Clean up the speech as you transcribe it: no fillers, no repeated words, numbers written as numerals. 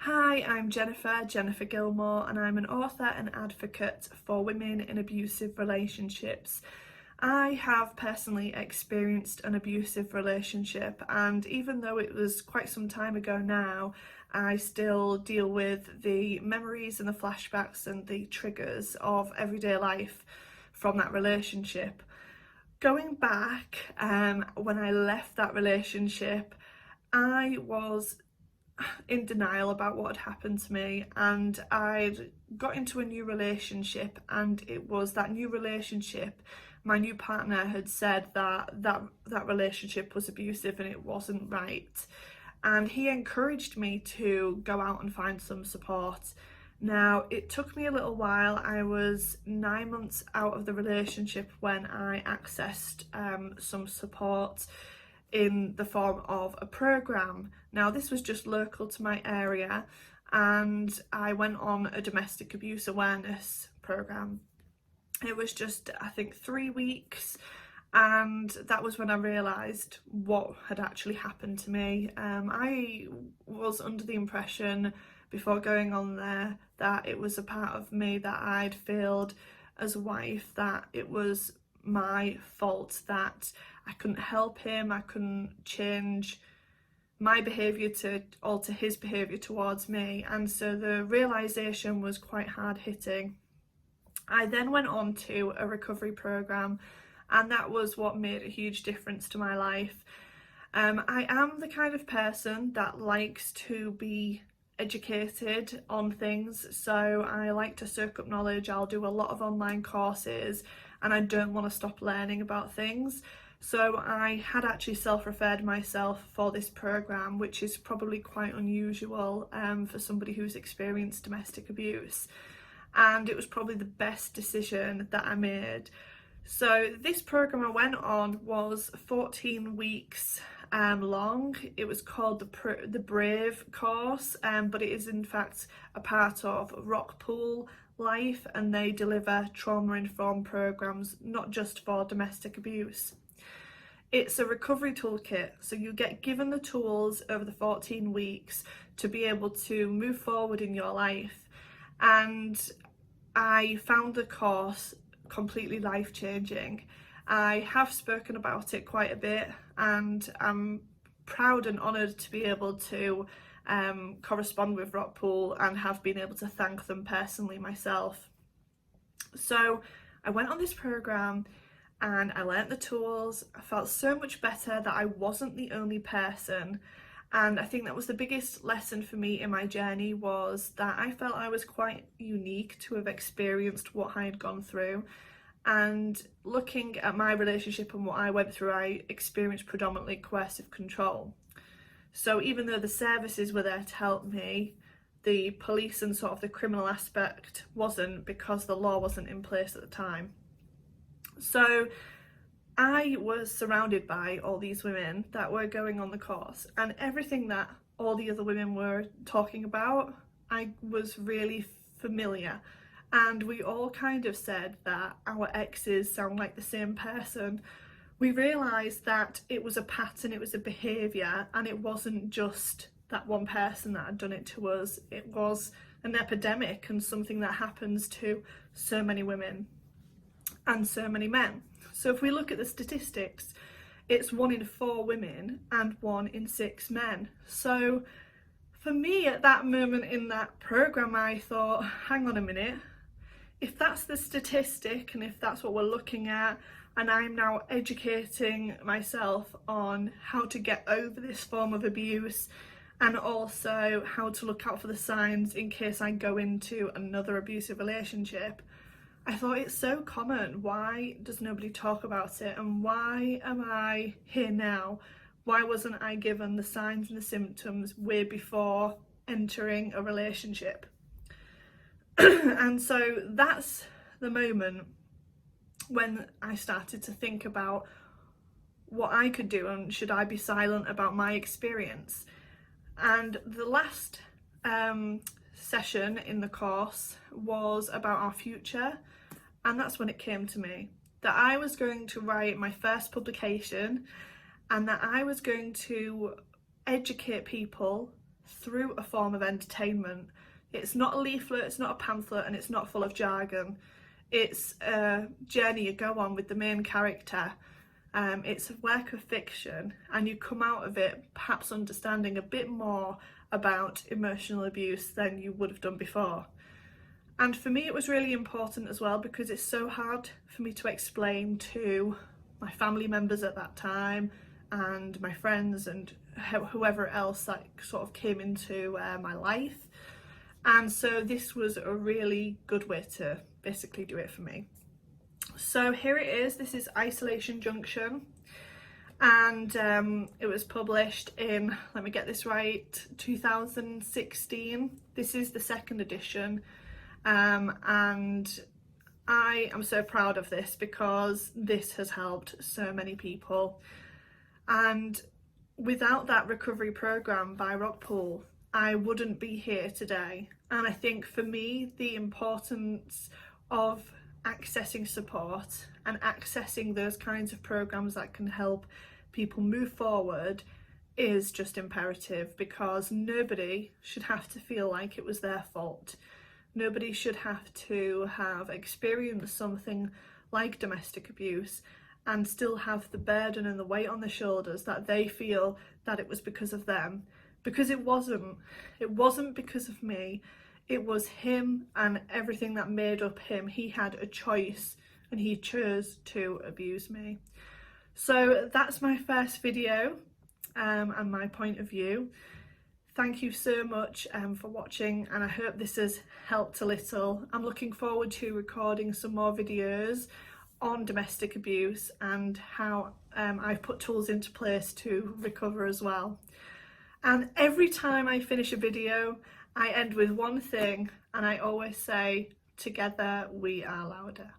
Hi, I'm Jennifer Gilmour, and I'm an author and advocate for women in abusive relationships. I have personally experienced an abusive relationship, and even though it was quite some time ago now, I still deal with the memories and the flashbacks and the triggers of everyday life from that relationship. Going back, when I left that relationship, I was in denial about what had happened to me, and I'd got into a new relationship, and it was that new relationship, my new partner had said that relationship was abusive and it wasn't right, and he encouraged me to go out and find some support. Now, it took me a little while. I was 9 months out of the relationship when I accessed some support in the form of a programme. Now, this was just local to my area, and I went on a domestic abuse awareness programme. It was just, I think, 3 weeks, and that was when I realised what had actually happened to me. I was under the impression before going on there that it was a part of me that I'd failed as a wife, that it was my fault, that I couldn't help him, I couldn't change my behaviour to alter his behaviour towards me, and so the realisation was quite hard hitting. I then went on to a recovery programme, and that was what made a huge difference to my life. I am the kind of person that likes to be educated on things, so I like to soak up knowledge. I'll do a lot of online courses, and I don't want to stop learning about things. So I had actually self-referred myself for this programme, which is probably quite unusual for somebody who's experienced domestic abuse, and it was probably the best decision that I made. So this programme I went on was 14 weeks long. It was called the Brave course, but it is in fact a part of Rockpool Life, and they deliver trauma-informed programmes not just for domestic abuse. It's a recovery toolkit, so you get given the tools over the 14 weeks to be able to move forward in your life, and I found the course completely life-changing. I have spoken about it quite a bit, and I'm proud and honoured to be able to correspond with Rockpool and have been able to thank them personally myself. So I went on this programme and I learnt the tools. I felt so much better that I wasn't the only person, and I think that was the biggest lesson for me in my journey, was that I felt I was quite unique to have experienced what I had gone through. And looking at my relationship and what I went through, I experienced predominantly coercive control. So even though the services were there to help me, the police and sort of the criminal aspect wasn't, because the law wasn't in place at the time. So I was surrounded by all these women that were going on the course, and everything that all the other women were talking about, I was really familiar. And we all kind of said that our exes sound like the same person. We realised that it was a pattern, it was a behaviour, and it wasn't just that one person that had done it to us. It was an epidemic and something that happens to so many women and so many men. So if we look at the statistics, it's 1 in 4 women and 1 in 6 men. So for me at that moment in that programme, I thought, hang on a minute, if that's the statistic and if that's what we're looking at, and I'm now educating myself on how to get over this form of abuse, and also how to look out for the signs in case I go into another abusive relationship, I thought, it's so common. Why does nobody talk about it? And why am I here now? Why wasn't I given the signs and the symptoms way before entering a relationship? And so that's the moment when I started to think about what I could do, and should I be silent about my experience. And the last session in the course was about our future, and that's when it came to me that I was going to write my first publication, and that I was going to educate people through a form of entertainment. It's not a leaflet, it's not a pamphlet, and it's not full of jargon. It's a journey you go on with the main character. It's a work of fiction, and you come out of it perhaps understanding a bit more about emotional abuse than you would have done before. And for me it was really important as well, because it's so hard for me to explain to my family members at that time and my friends and whoever else that sort of came into my life. And so this was a really good way to basically do it for me. So here it is. This is Isolation Junction, and it was published in, let me get this right, 2016. This is the second edition, and I am so proud of this because this has helped so many people. And without that recovery program by Rockpool, I wouldn't be here today. And I think for me, the importance of accessing support and accessing those kinds of programs that can help people move forward is just imperative, because nobody should have to feel like it was their fault. Nobody should have to have experienced something like domestic abuse and still have the burden and the weight on their shoulders that they feel that it was because of them, because it wasn't. It wasn't because of me. It was him and everything that made up him. He had a choice and he chose to abuse me. So that's my first video and my point of view. Thank you so much for watching, and I hope this has helped a little. I'm looking forward to recording some more videos on domestic abuse and how I've put tools into place to recover as well. And every time I finish a video, I end with one thing, and I always say, together we are louder.